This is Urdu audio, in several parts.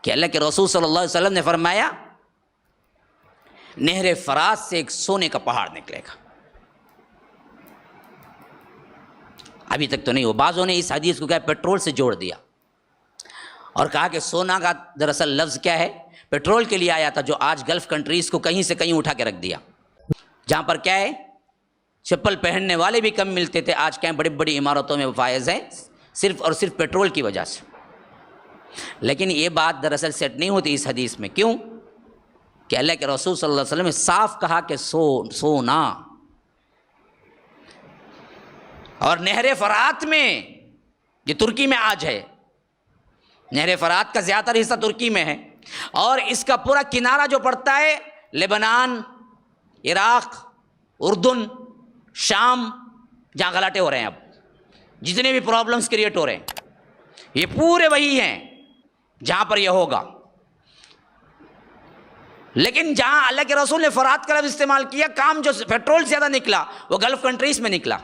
کہ اللہ کے رسول صلی اللہ علیہ وسلم نے فرمایا نہر فرات سے ایک سونے کا پہاڑ نکلے گا. ابھی تک تو نہیں ہو. بعضوں نے اس حدیث کو کیا پیٹرول سے جوڑ دیا اور کہا کہ سونا کا دراصل لفظ کیا ہے، پیٹرول کے لیے آیا تھا، جو آج گلف کنٹریز کو کہیں سے کہیں اٹھا کے رکھ دیا. جہاں پر کیا ہے چپل پہننے والے بھی کم ملتے تھے، آج کیا بڑی بڑی عمارتوں میں فائز ہیں صرف اور صرف پیٹرول کی وجہ سے. لیکن یہ بات دراصل سیٹ نہیں ہوتی اس حدیث میں. کیوں؟ کہ اللہ کے رسول صلی اللہ علیہ وسلم نے صاف کہا کہ سونا. اور نہر فرات میں، یہ ترکی میں آج ہے، نہر فرات کا زیادہ تر حصہ ترکی میں ہے، اور اس کا پورا کنارہ جو پڑتا ہے لبنان، عراق، اردن، شام، جہاں غلاٹے ہو رہے ہیں، اب جتنے بھی پرابلمز کریٹ ہو رہے ہیں یہ پورے وہی ہیں جہاں پر یہ ہوگا. لیکن جہاں اللہ کے رسول نے فرات کا لفظ استعمال کیا، کام جو پیٹرول سے زیادہ نکلا وہ گلف کنٹریز میں نکلا.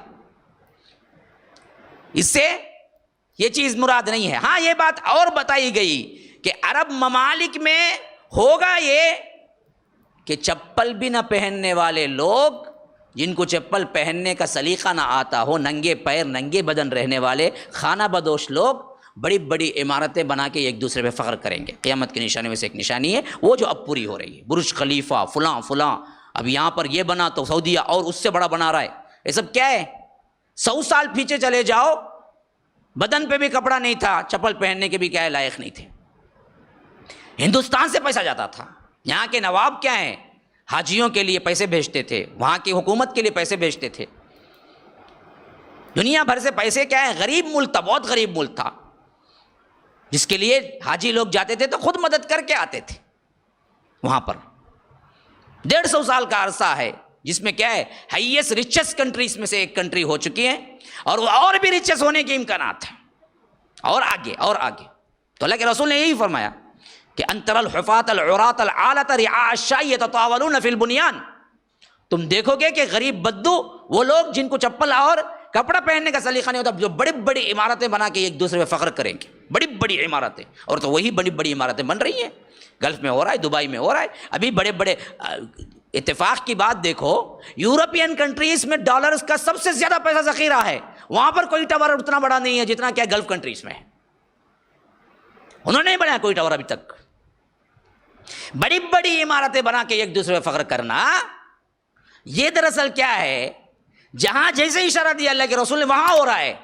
اس سے یہ چیز مراد نہیں ہے. ہاں یہ بات اور بتائی گئی کہ عرب ممالک میں ہوگا یہ کہ چپل بھی نہ پہننے والے لوگ، جن کو چپل پہننے کا سلیقہ نہ آتا ہو، ننگے پیر ننگے بدن رہنے والے خانہ بدوش لوگ بڑی بڑی عمارتیں بنا کے ایک دوسرے پہ فخر کریں گے. قیامت کی نشانی میں سے ایک نشانی ہے وہ جو اب پوری ہو رہی ہے. برج خلیفہ فلاں فلاں، اب یہاں پر یہ بنا تو سعودیہ اور اس سے بڑا بنا رہا ہے. یہ سب کیا ہے؟ 100 سال پیچھے چلے جاؤ، بدن پہ بھی کپڑا نہیں تھا، چپل پہننے کے بھی کیا ہے لائق نہیں تھے. ہندوستان سے پیسہ جاتا تھا. یہاں کے نواب کیا ہیں؟ حاجیوں کے لیے پیسے بھیجتے تھے، وہاں کی حکومت کے لیے پیسے بھیجتے تھے. دنیا بھر سے پیسے کیا ہے، غریب ملک تھا، بہت غریب ملک تھا، جس کے لیے حاجی لوگ جاتے تھے تو خود مدد کر کے آتے تھے. وہاں پر 150 سال کا عرصہ ہے جس میں کیا ہے ہائیسٹ ریچسٹ کنٹریز میں سے ایک کنٹری ہو چکی ہے، اور وہ اور بھی ریچس ہونے کے امکانات ہیں، اور آگے اور آگے. تو اللہ کے رسول نے یہی فرمایا کہ انتر الحفاظ العراۃ العالۃ رعاء الشاء یتطاولون فی البنیان. تم دیکھو گے کہ غریب بدو، وہ لوگ جن کو چپل اور کپڑا پہننے کا سلیقہ نہیں ہوتا، جو بڑی بڑی عمارتیں بنا کے ایک دوسرے پہ فخر کریں گے. بڑی بڑی عمارتیں، اور تو وہی بڑی بڑی عمارتیں بن رہی ہیں. گلف میں ہو رہا ہے، دبئی میں ہو رہا ہے. ابھی بڑے بڑے اتفاق کی بات دیکھو، یورپین کنٹریز میں ڈالرز کا سب سے زیادہ پیسہ ذخیرہ ہے. وہاں پر کوئی ٹاور اتنا بڑا نہیں ہے جتنا کیا گلف کنٹریز میں ہے. انہوں نے نہیں بنایا کوئی ٹاور ابھی تک. بڑی بڑی عمارتیں بنا کے ایک دوسرے پہ فخر کرنا، یہ دراصل کیا ہے، جہاں جیسے اشارہ دیا اللہ کے رسول نے وہاں ہو رہا ہے.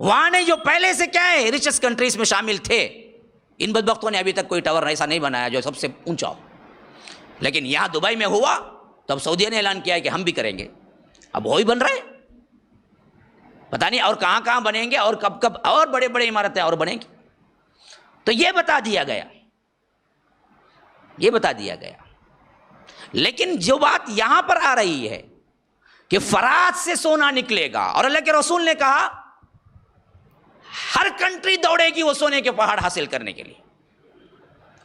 وہاں نہیں، جو پہلے سے کیا ہے ریچس کنٹریز میں شامل تھے، ان بدبختوں نے ابھی تک کوئی ٹاور ایسا نہیں بنایا جو سب سے اونچا ہو. لیکن یہاں دبئی میں ہوا تو اب سعودیہ نے اعلان کیا ہے کہ ہم بھی کریں گے. اب وہی بن رہا ہے، پتہ نہیں اور کہاں کہاں بنیں گے، اور کب کب اور بڑے بڑے عمارتیں اور بنیں گی. تو یہ بتا دیا گیا، یہ بتا دیا گیا. لیکن جو بات یہاں پر آ رہی ہے کہ فرات سے سونا نکلے گا، اور اللہ کے رسول نے کہا ہر کنٹری دوڑے گی وہ سونے کے پہاڑ حاصل کرنے کے لیے.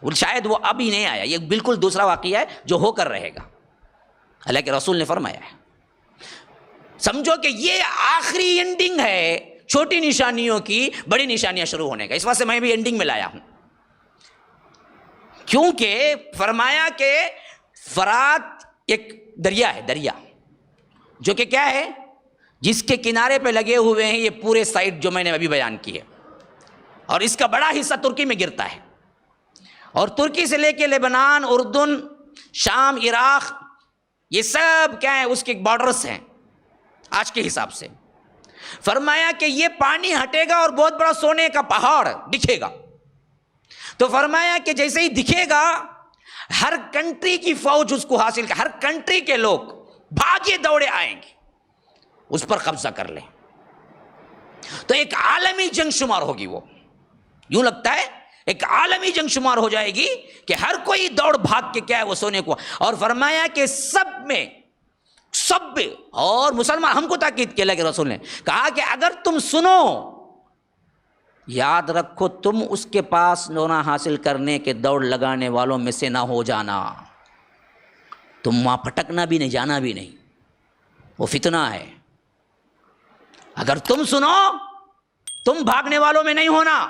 شاید وہ ابھی نہیں آیا، یہ بالکل دوسرا واقعہ ہے جو ہو کر رہے گا. اللہ کے رسول نے فرمایا ہے. سمجھو کہ یہ آخری اینڈنگ ہے چھوٹی نشانیوں کی بڑی نشانیاں شروع ہونے کا. اس واسطے میں بھی اینڈنگ میں لایا ہوں، کیونکہ فرمایا کہ فرات ایک دریا ہے، دریا جو کہ کیا ہے، جس کے کنارے پہ لگے ہوئے ہیں یہ پورے سائٹ جو میں نے ابھی بیان کی ہے، اور اس کا بڑا حصہ ترکی میں گرتا ہے. اور ترکی سے لے کے لبنان، اردن، شام، عراق، یہ سب کیا ہے اس کے بارڈرز ہیں آج کے حساب سے. فرمایا کہ یہ پانی ہٹے گا اور بہت بڑا سونے کا پہاڑ دکھے گا. تو فرمایا کہ جیسے ہی دکھے گا ہر کنٹری کی فوج اس کو حاصل کر، ہر کنٹری کے لوگ بھاگے دوڑے آئیں گے اس پر قبضہ کر لیں. تو ایک عالمی جنگ شمار ہوگی، وہ یوں لگتا ہے ایک عالمی جنگ شمار ہو جائے گی کہ ہر کوئی دوڑ بھاگ کے کیا ہے وہ سونے کو. اور فرمایا کہ سب اور مسلمان، ہم کو تاکید کیا اللہ کے رسول نے، کہا کہ اگر تم سنو، یاد رکھو تم اس کے پاس سونا حاصل کرنے کے دوڑ لگانے والوں میں سے نہ ہو جانا. تم وہاں پھٹکنا بھی نہیں، جانا بھی نہیں، وہ فتنہ ہے. اگر تم سنو تم بھاگنے والوں میں نہیں ہونا.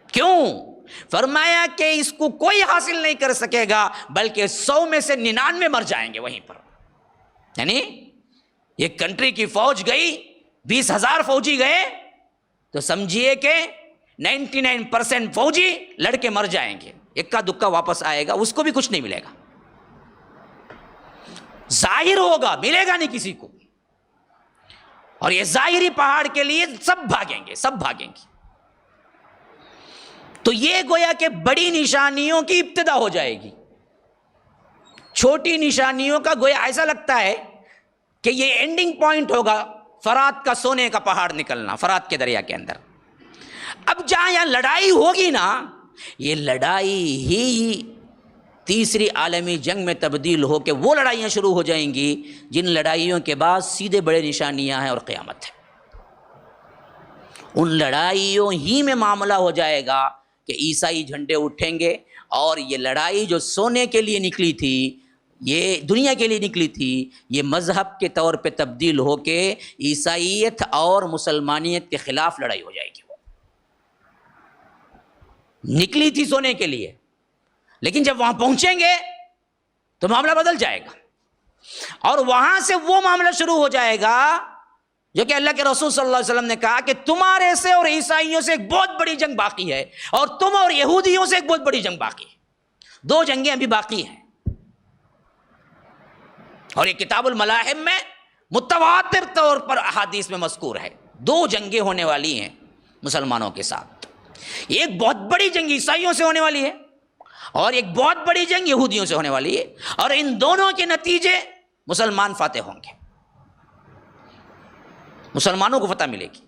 کیوں؟ فرمایا کہ اس کو کوئی حاصل نہیں کر سکے گا بلکہ 100 میں سے 99 مر جائیں گے وہیں پر. یعنی ایک کنٹری کی فوج گئی، 20,000 فوجی گئے تو سمجھیے کہ 99% فوجی لڑکے مر جائیں گے، اکا دکا واپس آئے گا، اس کو بھی کچھ نہیں ملے گا، ظاہر ہوگا، ملے گا نہیں کسی کو. اور یہ ظاہری پہاڑ کے لیے سب بھاگیں گے، سب بھاگیں گے. تو یہ گویا کہ بڑی نشانیوں کی ابتدا ہو جائے گی. چھوٹی نشانیوں کا گویا ایسا لگتا ہے کہ یہ اینڈنگ پوائنٹ ہوگا فرات کا سونے کا پہاڑ نکلنا، فرات کے دریا کے اندر. اب جہاں یہاں لڑائی ہوگی نا، یہ لڑائی ہی تیسری عالمی جنگ میں تبدیل ہو کے وہ لڑائیاں شروع ہو جائیں گی جن لڑائیوں کے بعد سیدھے بڑے نشانیاں ہیں اور قیامت ہے. ان لڑائیوں ہی میں معاملہ ہو جائے گا کہ عیسائی جھنڈے اٹھیں گے اور یہ لڑائی جو سونے کے لیے نکلی تھی، یہ دنیا کے لیے نکلی تھی، یہ مذہب کے طور پہ تبدیل ہو کے عیسائیت اور مسلمانیت کے خلاف لڑائی ہو جائے گی. نکلی تھی سونے کے لیے، لیکن جب وہاں پہنچیں گے تو معاملہ بدل جائے گا، اور وہاں سے وہ معاملہ شروع ہو جائے گا جو کہ اللہ کے رسول صلی اللہ علیہ وسلم نے کہا کہ تمہارے سے اور عیسائیوں سے ایک بہت بڑی جنگ باقی ہے، اور تم اور یہودیوں سے ایک بہت بڑی جنگ باقی ہے. 2 جنگیں ابھی باقی ہیں. اور یہ کتاب الملاحم میں متواتر طور پر احادیث میں مذکور ہے. 2 جنگیں ہونے والی ہیں مسلمانوں کے ساتھ. ایک بہت بڑی جنگ عیسائیوں سے ہونے والی ہے اور ایک بہت بڑی جنگ یہودیوں سے ہونے والی ہے، اور ان دونوں کے نتیجے مسلمان فاتح ہوں گے، مسلمانوں کو فتح ملے گی.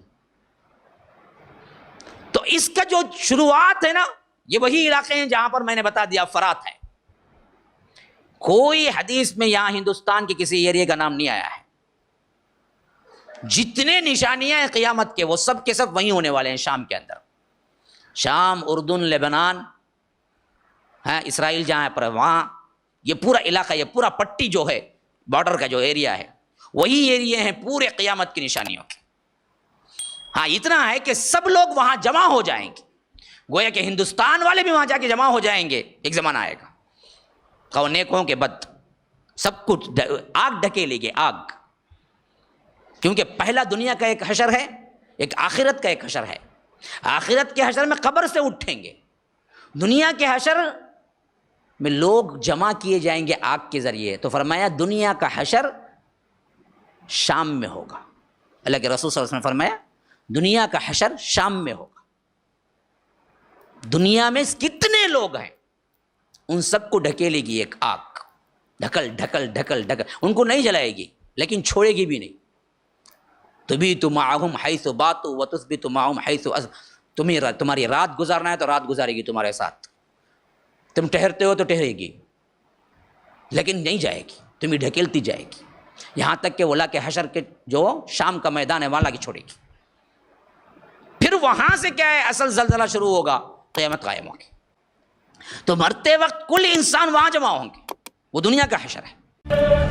تو اس کا جو شروعات ہے نا، یہ وہی علاقے ہیں جہاں پر میں نے بتا دیا فرات ہے. کوئی حدیث میں یہاں ہندوستان کے کسی ایریے کا نام نہیں آیا ہے. جتنے نشانیاں ہیں قیامت کے وہ سب کے سب وہیں ہونے والے ہیں، شام کے اندر. شام، اردن، لبنان، اسرائیل جہاں پر وہاں یہ پورا علاقہ، یہ پورا پٹی جو ہے بارڈر کا جو ایریا ہے، وہی ایریے ہیں پورے قیامت کی نشانیوں کے. ہاں اتنا ہے کہ سب لوگ وہاں جمع ہو جائیں گے، گویا کہ ہندوستان والے بھی وہاں جا کے جمع ہو جائیں گے. ایک زمانہ آئے گا، خواہ نیک ہوں کہ بد، سب کچھ آگ ڈھکیلے گی، آگ. کیونکہ پہلا دنیا کا ایک حشر ہے، ایک آخرت کا ایک حشر ہے. آخرت کے حشر میں قبر سے اٹھیں گے، دنیا کے حشر میں لوگ جمع کیے جائیں گے آگ کے ذریعے. تو فرمایا دنیا کا حشر شام میں ہوگا. اللہ کے رسول صلی اللہ علیہ وسلم نے فرمایا دنیا کا حشر شام میں ہوگا. دنیا میں کتنے لوگ ہیں ان سب کو ڈھکیلے گی ایک آگ، ڈھکل ڈھکل ڈھکل ڈھکل. ان کو نہیں جلائے گی لیکن چھوڑے گی بھی نہیں. تبیت معہم حیث باتوا وتثبت معہم حیث تمہاری رات گزارنا ہے تو رات گزارے گی تمہارے ساتھ، تم ٹہرتے ہو تو ٹہرے گی، لیکن نہیں جائے گی، تمہیں ڈھکیلتی جائے گی، یہاں تک کہ ولا کے حشر کے جو شام کا میدان ہے وہاں لا کے چھوڑے گی. پھر وہاں سے کیا ہے، اصل زلزلہ شروع ہوگا، قیامت قائم ہوگی. تو مرتے وقت کل انسان وہاں جمع ہوں گے، وہ دنیا کا حشر ہے.